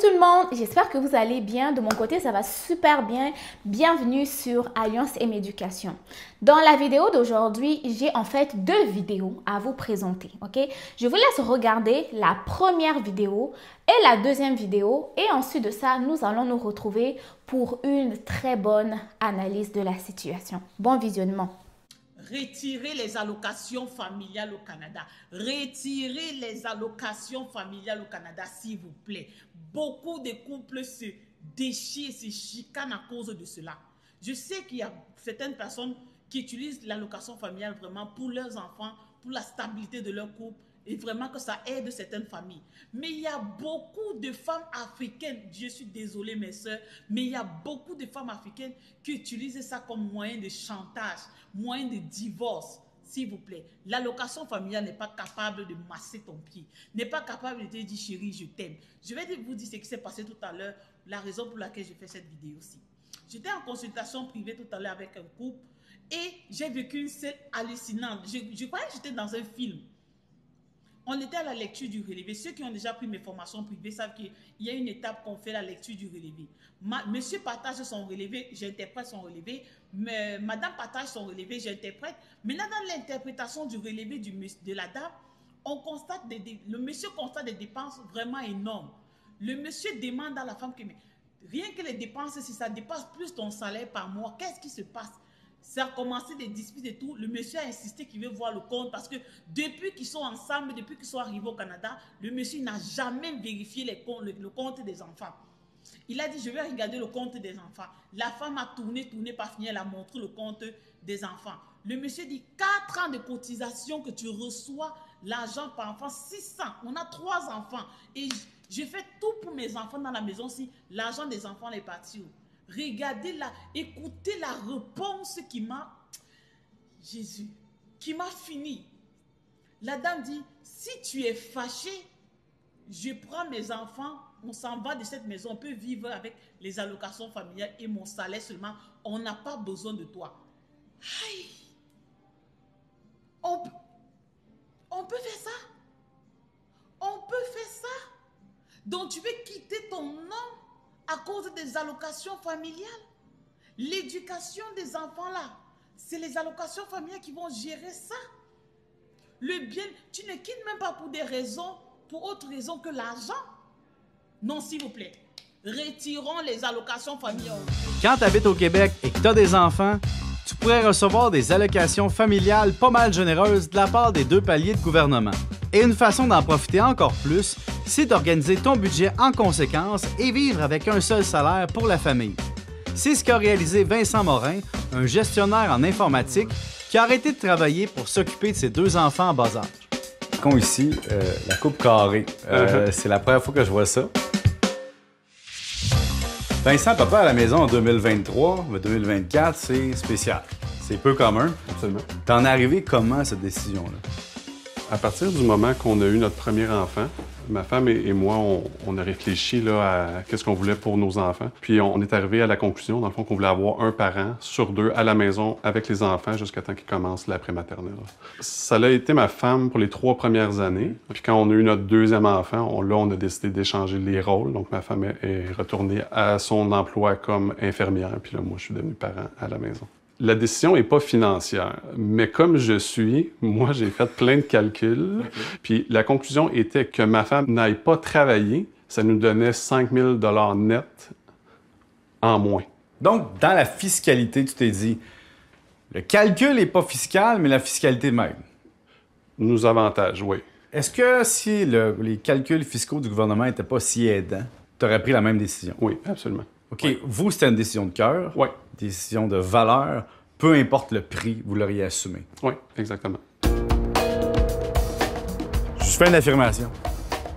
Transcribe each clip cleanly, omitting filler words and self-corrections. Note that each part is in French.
tout le monde, j'espère que vous allez bien. De mon côté, ça va super bien. Bienvenue sur Alliance M Éducation. Dans la vidéo d'aujourd'hui, j'ai en fait deux vidéos à vous présenter. Ok, je vous laisse regarder la première vidéo et la deuxième vidéo. Et ensuite de ça, nous allons nous retrouver pour une très bonne analyse de la situation. Bon visionnement. Retirez les allocations familiales au Canada. Retirez les allocations familiales au Canada, s'il vous plaît. Beaucoup de couples se déchirent, se chicanent à cause de cela. Je sais qu'il y a certaines personnes qui utilisent l'allocation familiale vraiment pour leurs enfants, pour la stabilité de leur couple et vraiment que ça aide certaines familles. Mais il y a beaucoup de femmes africaines, je suis désolée mes soeurs, mais il y a beaucoup de femmes africaines qui utilisent ça comme moyen de chantage, moyen de divorce. S'il vous plaît, l'allocation familiale n'est pas capable de masser ton pied, n'est pas capable de te dire chérie, je t'aime. Je vais vous dire ce qui s'est passé tout à l'heure, la raison pour laquelle je fais cette vidéo aussi. J'étais en consultation privée tout à l'heure avec un couple et j'ai vécu une scène hallucinante. Je croyais que j'étais dans un film. On était à la lecture du relevé. Ceux qui ont déjà pris mes formations privées savent qu'il y a une étape qu'on fait la lecture du relevé. Monsieur partage son relevé, j'interprète son relevé. Madame partage son relevé, j'interprète. Maintenant, dans l'interprétation du relevé de la dame, on constate le monsieur constate des dépenses vraiment énormes. Le monsieur demande à la femme que rien que les dépenses, si ça dépasse plus ton salaire par mois, qu'est-ce qui se passe? Ça a commencé des disputes et tout. Le monsieur a insisté qu'il veut voir le compte parce que depuis qu'ils sont ensemble, depuis qu'ils sont arrivés au Canada, le monsieur n'a jamais vérifié le compte des enfants. Il a dit, je vais regarder le compte des enfants. La femme a tourné, pas fini, elle a montré le compte des enfants. Le monsieur dit, 4 ans de cotisation que tu reçois, l'argent par enfant, 600. On a 3 enfants. Et je fais tout pour mes enfants dans la maison si l'argent des enfants est parti. Regardez là, écoutez la réponse qui m'a, Jésus, qui m'a fini. La dame dit, si tu es fâché, je prends mes enfants, on s'en va de cette maison, on peut vivre avec les allocations familiales et mon salaire seulement, on n'a pas besoin de toi. Aïe! On peut faire ça? On peut faire ça? Donc tu veux quitter ton homme à cause des allocations familiales? L'éducation des enfants là, c'est les allocations familiales qui vont gérer ça. Le bien, tu ne quittes même pas pour des raisons, pour autre raison que l'argent. Non, s'il vous plaît, retirons les allocations familiales. Quand tu habites au Québec et que tu as des enfants, tu pourrais recevoir des allocations familiales pas mal généreuses de la part des 2 paliers de gouvernement. Et une façon d'en profiter encore plus, c'est d'organiser ton budget en conséquence et vivre avec un seul salaire pour la famille. C'est ce qu'a réalisé Vincent Morin, un gestionnaire en informatique qui a arrêté de travailler pour s'occuper de ses 2 enfants en bas âge. Ici, la coupe carrée. C'est la première fois que je vois ça. Vincent, papa à la maison en 2023, mais 2024, c'est spécial. C'est peu commun. Absolument. T'en es arrivé comment, cette décision-là? À partir du moment qu'on a eu notre premier enfant, ma femme et moi, on a réfléchi là, à qu'est-ce qu'on voulait pour nos enfants. Puis on est arrivé à la conclusion, dans le fond, qu'on voulait avoir un parent sur 2 à la maison avec les enfants jusqu'à temps qu'ils commencent la prématernelle. Ça a été ma femme pour les 3 premières années. Puis quand on a eu notre 2e enfant, on a décidé d'échanger les rôles. Donc ma femme est retournée à son emploi comme infirmière. Puis là, moi, je suis devenu parent à la maison. La décision n'est pas financière, mais comme je suis, moi, j'ai fait plein de calculs. Okay. Puis la conclusion était que ma femme n'aille pas travailler, ça nous donnait 5 000 $ net en moins. Donc, dans la fiscalité, tu t'es dit, le calcul n'est pas fiscal, mais la fiscalité m'aide. Nous avantage, oui. Est-ce que si les calculs fiscaux du gouvernement n'étaient pas si aidants, tu aurais pris la même décision? Oui, absolument. OK, oui. Vous, c'était une décision de cœur, oui. Décision de valeur, peu importe le prix, vous l'auriez assumé. Oui, exactement. Je fais une affirmation.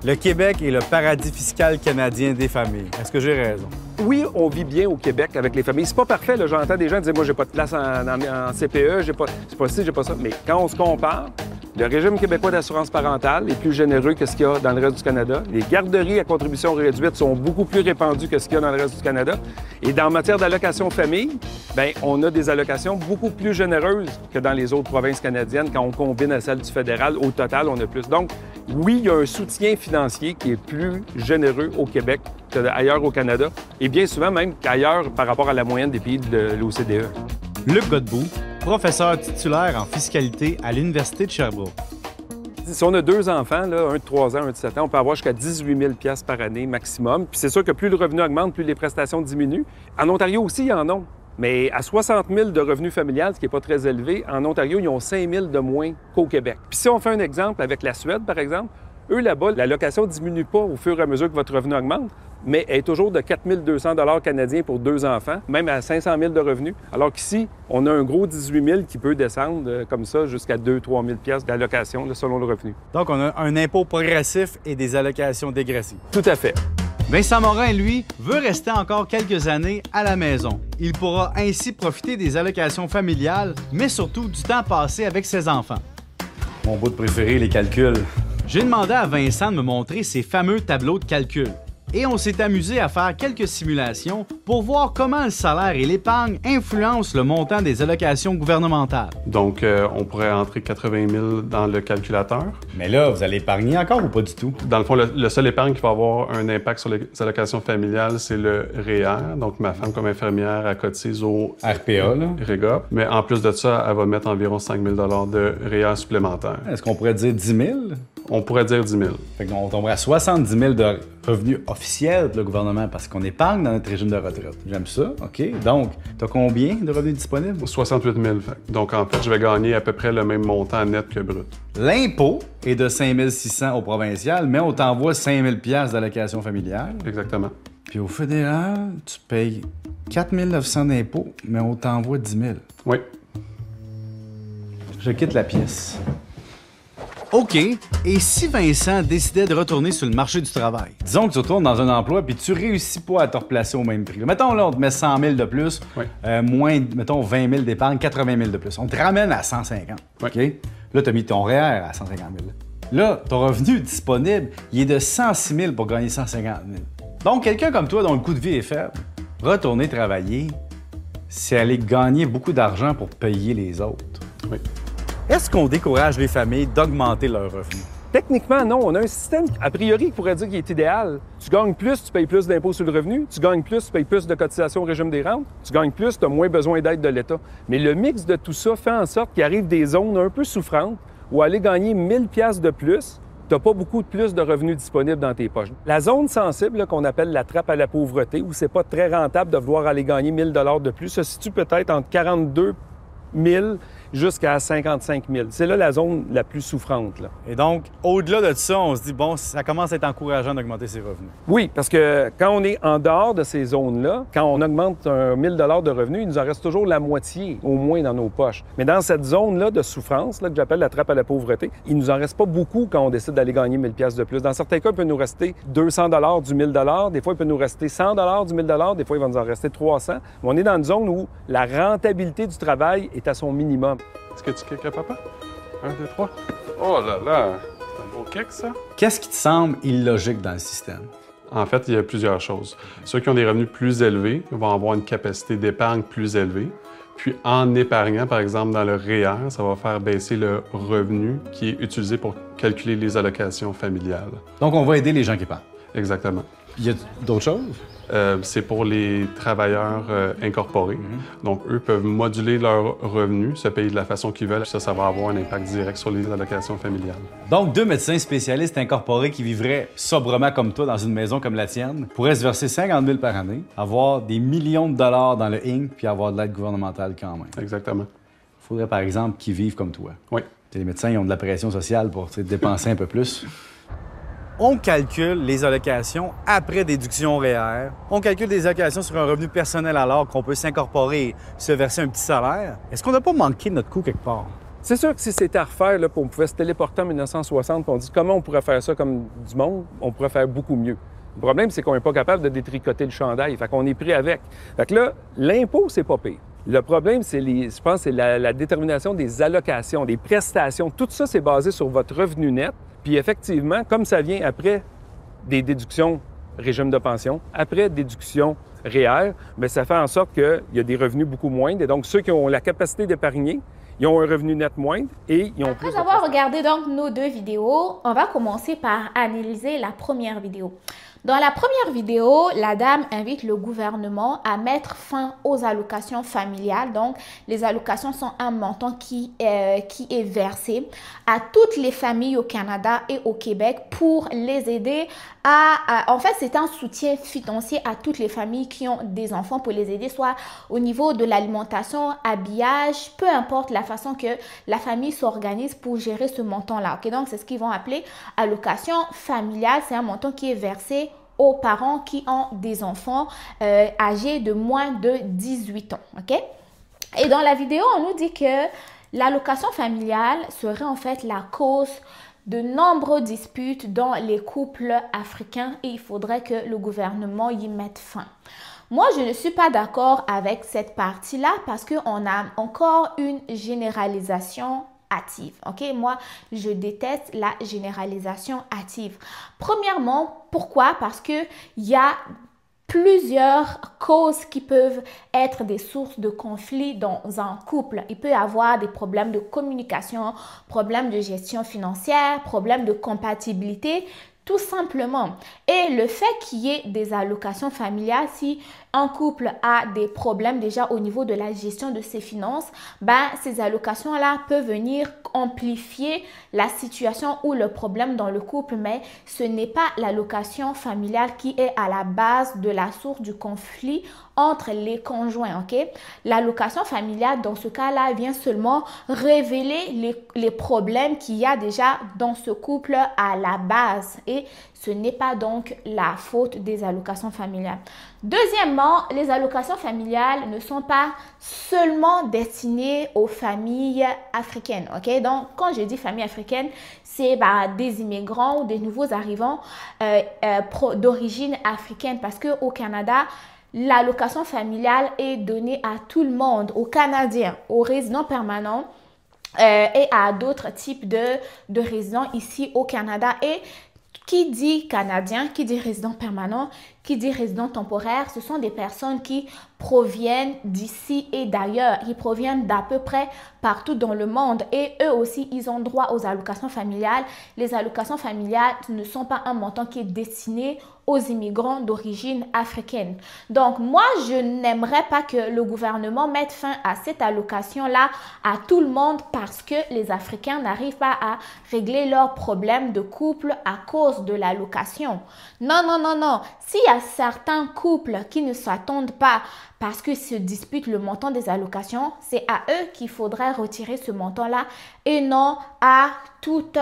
Le Québec est le paradis fiscal canadien des familles. Est-ce que j'ai raison? Oui, on vit bien au Québec avec les familles. C'est pas parfait, là. J'entends des gens dire, moi, j'ai pas de place en CPE, j'ai pas ci, j'ai pas ça. Mais quand on se compare, le régime québécois d'assurance parentale est plus généreux que ce qu'il y a dans le reste du Canada. Les garderies à contribution réduite sont beaucoup plus répandues que ce qu'il y a dans le reste du Canada. Et dans matière d'allocation famille, bien, on a des allocations beaucoup plus généreuses que dans les autres provinces canadiennes. Quand on combine à celle du fédéral, au total, on a plus. Donc, Oui, il y a un soutien financier qui est plus généreux au Québec qu'ailleurs au Canada, et bien souvent même qu'ailleurs par rapport à la moyenne des pays de l'OCDE. Luc Godbout, professeur titulaire en fiscalité à l'Université de Sherbrooke. Si on a 2 enfants, là, un de 3 ans, un de 7 ans, on peut avoir jusqu'à 18 000 $ par année maximum. Puis c'est sûr que plus le revenu augmente, plus les prestations diminuent. En Ontario aussi, il y en a. Mais à 60 000 de revenu familial, ce qui n'est pas très élevé, en Ontario, ils ont 5 000 de moins qu'au Québec. Puis si on fait un exemple avec la Suède, par exemple, eux, là-bas, l'allocation ne diminue pas au fur et à mesure que votre revenu augmente, mais elle est toujours de 4 200 $ canadiens pour 2 enfants, même à 500 000 de revenus. Alors qu'ici, on a un gros 18 000 qui peut descendre comme ça jusqu'à 2 000 à 3 000 $ d'allocation selon le revenu. Donc, on a un impôt progressif et des allocations dégressives. Tout à fait. Vincent Morin, lui, veut rester encore quelques années à la maison. Il pourra ainsi profiter des allocations familiales, mais surtout du temps passé avec ses enfants. Mon bout de préféré, les calculs. J'ai demandé à Vincent de me montrer ses fameux tableaux de calcul. Et on s'est amusé à faire quelques simulations pour voir comment le salaire et l'épargne influencent le montant des allocations gouvernementales. Donc, on pourrait entrer 80 000 dans le calculateur. Mais là, vous allez épargner encore ou pas du tout? Dans le fond, le seul épargne qui va avoir un impact sur les allocations familiales, c'est le REER. Donc, ma femme, comme infirmière, elle cotise au RPA, là. REGOP. Mais en plus de ça, elle va mettre environ 5 000 $ de REER supplémentaire. Est-ce qu'on pourrait dire 10 000? On pourrait dire 10 000. Fait qu'on tomberait à 70 000 de revenus officiels pour le gouvernement parce qu'on épargne dans notre régime de retraite. J'aime ça, OK. Donc, t'as combien de revenus disponibles? 68 000. Donc, en fait, je vais gagner à peu près le même montant net que brut. L'impôt est de 5 600 au provincial, mais on t'envoie 5 000 $ d'allocation familiale. Exactement. Puis au fédéral, tu payes 4 900 d'impôts, mais on t'envoie 10 000. Oui. Je quitte la pièce. OK. Et si Vincent décidait de retourner sur le marché du travail? Disons que tu retournes dans un emploi puis tu réussis pas à te replacer au même prix. Mettons là, on te met 100 000 de plus, Oui. moins, mettons 20 000 d'épargne, 80 000 de plus. On te ramène à 150. Oui. OK? Là, tu as mis ton REER à 150 000. Là, ton revenu disponible, il est de 106 000 pour gagner 150 000. Donc, quelqu'un comme toi dont le coût de vie est faible, retourner travailler, c'est aller gagner beaucoup d'argent pour payer les autres. Oui. Est-ce qu'on décourage les familles d'augmenter leurs revenus? Techniquement, non. On a un système, a priori, qui pourrait dire qu'il est idéal. Tu gagnes plus, tu payes plus d'impôts sur le revenu. Tu gagnes plus, tu payes plus de cotisations au régime des rentes. Tu gagnes plus, tu as moins besoin d'aide de l'État. Mais le mix de tout ça fait en sorte qu'il arrive des zones un peu souffrantes où aller gagner 1 000 $ de plus, tu n'as pas beaucoup de plus de revenus disponibles dans tes poches. La zone sensible, là, qu'on appelle la trappe à la pauvreté, où c'est pas très rentable de vouloir aller gagner 1 000 $ de plus, se situe peut-être entre 42 000 jusqu'à 55 000. C'est là la zone la plus souffrante, là. Et donc, au-delà de ça, on se dit, bon, ça commence à être encourageant d'augmenter ses revenus. Oui, parce que quand on est en dehors de ces zones-là, quand on augmente 1 000 $ de revenus, il nous en reste toujours la moitié, au moins, dans nos poches. Mais dans cette zone-là de souffrance, là, que j'appelle la trappe à la pauvreté, il nous en reste pas beaucoup quand on décide d'aller gagner 1 000 $ de plus. Dans certains cas, il peut nous rester 200 $ du 1 000 $, des fois, il peut nous rester 100 $ du 1 000 $, des fois, il va nous en rester 300. Mais on est dans une zone où la rentabilité du travail est à son minimum. Est-ce que tu kickerais, papa? 1, 2, 3. Oh là là! C'est un beau kick, ça? Qu'est-ce qui te semble illogique dans le système? En fait, il y a plusieurs choses. Ceux qui ont des revenus plus élevés vont avoir une capacité d'épargne plus élevée. Puis, en épargnant, par exemple, dans le REER, ça va faire baisser le revenu qui est utilisé pour calculer les allocations familiales. Donc, on va aider les gens qui épargnent. Exactement. Y a d'autres choses? C'est pour les travailleurs incorporés. Donc, eux peuvent moduler leurs revenus, se payer de la façon qu'ils veulent. Ça va avoir un impact direct sur les allocations familiales. Donc, 2 médecins spécialistes incorporés qui vivraient sobrement comme toi dans une maison comme la tienne pourraient se verser 50 000 par année, avoir des millions de dollars dans le Inc. puis avoir de l'aide gouvernementale quand même. Exactement. Il faudrait, par exemple, qu'ils vivent comme toi. Oui. Les médecins, ils ont de la pression sociale pour dépenser un peu plus. On calcule les allocations après déduction REER. On calcule des allocations sur un revenu personnel alors qu'on peut s'incorporer et se verser un petit salaire. Est-ce qu'on n'a pas manqué notre coup quelque part? C'est sûr que si c'était à refaire, là, on pouvait se téléporter en 1960, puis on dit comment on pourrait faire ça comme du monde, on pourrait faire beaucoup mieux. Le problème, c'est qu'on n'est pas capable de détricoter le chandail, fait qu'on est pris avec. Fait que là, l'impôt, c'est pas pire. Le problème, je pense, c'est la détermination des allocations, des prestations. Tout ça, c'est basé sur votre revenu net. Puis effectivement, comme ça vient après des déductions régime de pension, après déduction REER, bien, ça fait en sorte qu'il y a des revenus beaucoup moindres. Et donc, ceux qui ont la capacité d'épargner, ils ont un revenu net moindre et ils ont plus Après avoir regardé donc nos 2 vidéos, on va commencer par analyser la première vidéo. Dans la première vidéo, la dame invite le gouvernement à mettre fin aux allocations familiales. Donc, les allocations sont un montant qui est versé à toutes les familles au Canada et au Québec pour les aider en fait, c'est un soutien financier à toutes les familles qui ont des enfants pour les aider, soit au niveau de l'alimentation, habillage, peu importe la façon que la famille s'organise pour gérer ce montant-là. Okay? Donc, c'est ce qu'ils vont appeler allocation familiale. C'est un montant qui est versé aux parents qui ont des enfants âgés de moins de 18 ans. Okay? Et dans la vidéo, on nous dit que l'allocation familiale serait en fait la cause de nombreuses disputes dans les couples africains et il faudrait que le gouvernement y mette fin. Moi, je ne suis pas d'accord avec cette partie-là parce qu'on a encore une généralisation hâtive. Ok, moi, je déteste la généralisation hâtive. Premièrement, pourquoi? Parce qu'il y a plusieurs causes qui peuvent être des sources de conflits dans un couple. Il peut y avoir des problèmes de communication, problèmes de gestion financière, problèmes de compatibilité, tout simplement. Et le fait qu'il y ait des allocations familiales, si un couple a des problèmes déjà au niveau de la gestion de ses finances, ces allocations-là peuvent venir amplifier la situation ou le problème dans le couple, mais ce n'est pas l'allocation familiale qui est à la base de la source du conflit entre les conjoints, ok? L'allocation familiale, dans ce cas-là, vient seulement révéler les problèmes qu'il y a déjà dans ce couple à la base et ce n'est pas donc la faute des allocations familiales. Deuxièmement, les allocations familiales ne sont pas seulement destinées aux familles africaines, ok? Donc, quand je dis famille africaine, c'est des immigrants ou des nouveaux arrivants d'origine africaine parce qu'au Canada, l'allocation familiale est donnée à tout le monde, aux Canadiens, aux résidents permanents et à d'autres types de résidents ici au Canada. Et qui dit Canadien, qui dit résident permanent, qui dit résident temporaire, ce sont des personnes qui proviennent d'ici et d'ailleurs. Ils proviennent d'à peu près partout dans le monde et eux aussi, ils ont droit aux allocations familiales. Les allocations familiales ne sont pas un montant qui est destiné aux immigrants d'origine africaine. Donc, moi, je n'aimerais pas que le gouvernement mette fin à cette allocation-là à tout le monde parce que les Africains n'arrivent pas à régler leurs problèmes de couple à cause de l'allocation. Non, non, non, non. S'il y a certains couples qui ne s'attendent pas parce qu'ils se disputent le montant des allocations, c'est à eux qu'il faudrait retirer ce montant-là et non à toutes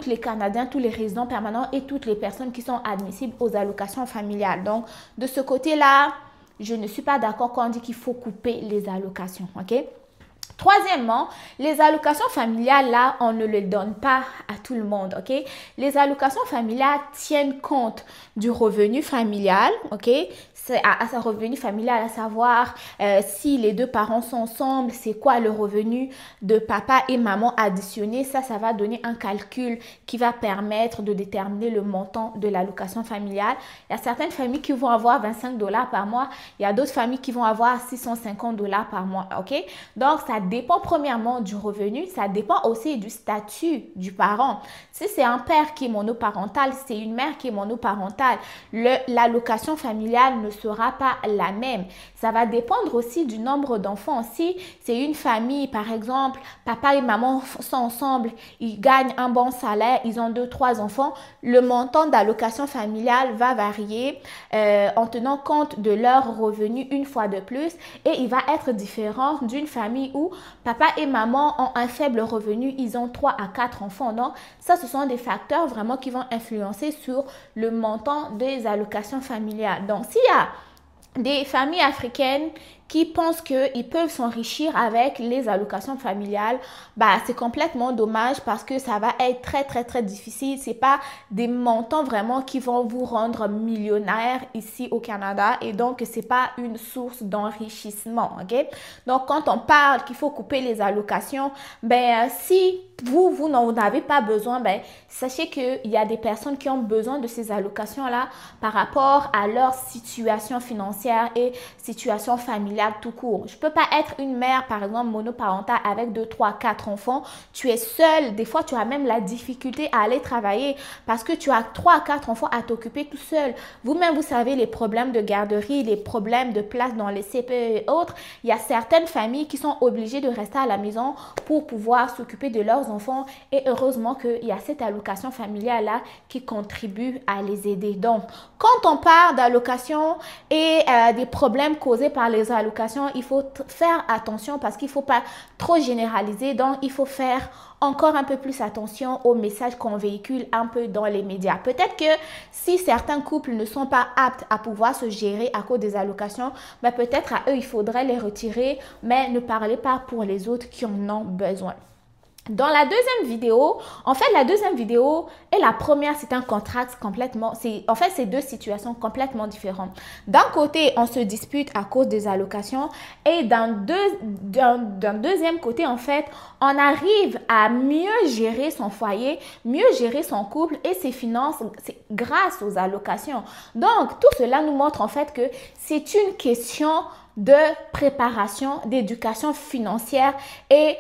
les Canadiens, tous les résidents permanents et toutes les personnes qui sont admissibles aux allocations familiales. Donc, de ce côté-là, je ne suis pas d'accord quand on dit qu'il faut couper les allocations, ok? Troisièmement, les allocations familiales, là, on ne les donne pas à tout le monde, ok? Les allocations familiales tiennent compte du revenu familial, ok? C'est à sa revenu familial, à savoir si les deux parents sont ensemble, c'est quoi le revenu de papa et maman additionné. Ça va donner un calcul qui va permettre de déterminer le montant de l'allocation familiale. Il y a certaines familles qui vont avoir 25 $ par mois. Il y a d'autres familles qui vont avoir 650 $ par mois, ok? Donc, ça dépend premièrement du revenu. Ça dépend aussi du statut du parent. Si c'est un père qui est monoparental, si c'est une mère qui est monoparentale, l'allocation familiale ne sera pas la même. Ça va dépendre aussi du nombre d'enfants. Si c'est une famille, par exemple, papa et maman sont ensemble, ils gagnent un bon salaire, ils ont 2-3 enfants, le montant d'allocation familiale va varier en tenant compte de leurs revenus une fois de plus et il va être différent d'une famille où papa et maman ont un faible revenu, ils ont 3 à 4 enfants. Donc, ça, ce sont des facteurs vraiment qui vont influencer sur le montant des allocations familiales. Donc, s'il y a des familles africaines qui pensent qu'ils peuvent s'enrichir avec les allocations familiales, c'est complètement dommage parce que ça va être très, très, très difficile. Ce n'est pas des montants vraiment qui vont vous rendre millionnaire ici au Canada et donc ce n'est pas une source d'enrichissement, ok? Donc, quand on parle qu'il faut couper les allocations, si vous n'en avez pas besoin, sachez qu'il y a des personnes qui ont besoin de ces allocations-là par rapport à leur situation financière et situation familiale familiale tout court. Je peux pas être une mère, par exemple, monoparentale avec 2, 3, 4 enfants. Tu es seule. Des fois, tu as même la difficulté à aller travailler parce que tu as 3 à 4 enfants à t'occuper tout seul. Vous-même, vous savez les problèmes de garderie, les problèmes de place dans les CPE et autres. Il y a certaines familles qui sont obligées de rester à la maison pour pouvoir s'occuper de leurs enfants et heureusement qu'il y a cette allocation familiale-là qui contribue à les aider. Donc, quand on parle d'allocation et des problèmes causés par les allocations, il faut faire attention parce qu'il ne faut pas trop généraliser. Donc, il faut faire encore un peu plus attention aux messages qu'on véhicule un peu dans les médias. Peut-être que si certains couples ne sont pas aptes à pouvoir se gérer à cause des allocations, ben peut-être à eux, il faudrait les retirer, mais ne parlez pas pour les autres qui en ont besoin. Dans la deuxième vidéo, en fait, la deuxième vidéo et la première, c'est un contraste complètement, en fait, c'est deux situations complètement différentes. D'un côté, on se dispute à cause des allocations et d'un deuxième côté, en fait, on arrive à mieux gérer son foyer, mieux gérer son couple et ses finances grâce aux allocations. Donc, tout cela nous montre en fait que c'est une question de préparation, d'éducation financière et,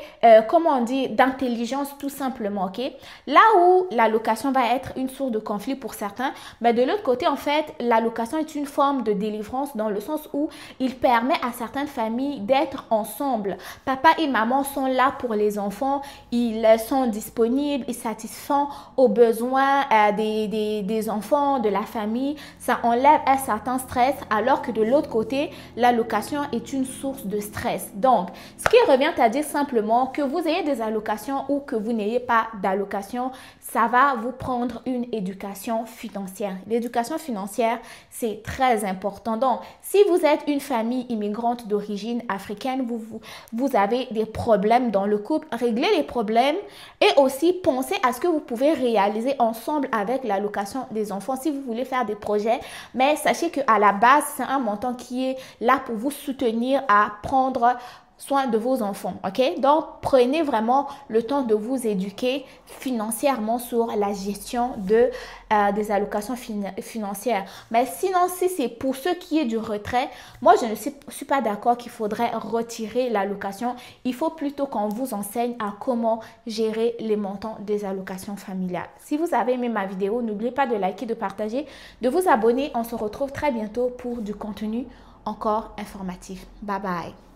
comment on dit, d'intelligence tout simplement, ok? Là où l'allocation va être une source de conflit pour certains, mais de l'autre côté, en fait, l'allocation est une forme de délivrance dans le sens où il permet à certaines familles d'être ensemble. Papa et maman sont là pour les enfants, ils sont disponibles, ils satisfont aux besoins des enfants, de la famille. Ça enlève un certain stress, alors que de l'autre côté, l'allocation est une source de stress. Donc, ce qui revient à dire simplement que vous ayez des allocations ou que vous n'ayez pas d'allocation, ça va vous prendre une éducation financière. L'éducation financière, c'est très important. Donc, si vous êtes une famille immigrante d'origine africaine, vous avez des problèmes dans le couple, réglez les problèmes et aussi pensez à ce que vous pouvez réaliser ensemble avec l'allocation des enfants si vous voulez faire des projets. Mais sachez qu'à la base, c'est un montant qui est là pour vous soutenir à prendre soin de vos enfants, ok? Donc, prenez vraiment le temps de vous éduquer financièrement sur la gestion des allocations financières. Mais sinon, si c'est pour ce qui est du retrait, moi, je ne suis pas d'accord qu'il faudrait retirer l'allocation. Il faut plutôt qu'on vous enseigne à comment gérer les montants des allocations familiales. Si vous avez aimé ma vidéo, n'oubliez pas de liker, de partager, de vous abonner. On se retrouve très bientôt pour du contenu encore informatif. Bye bye!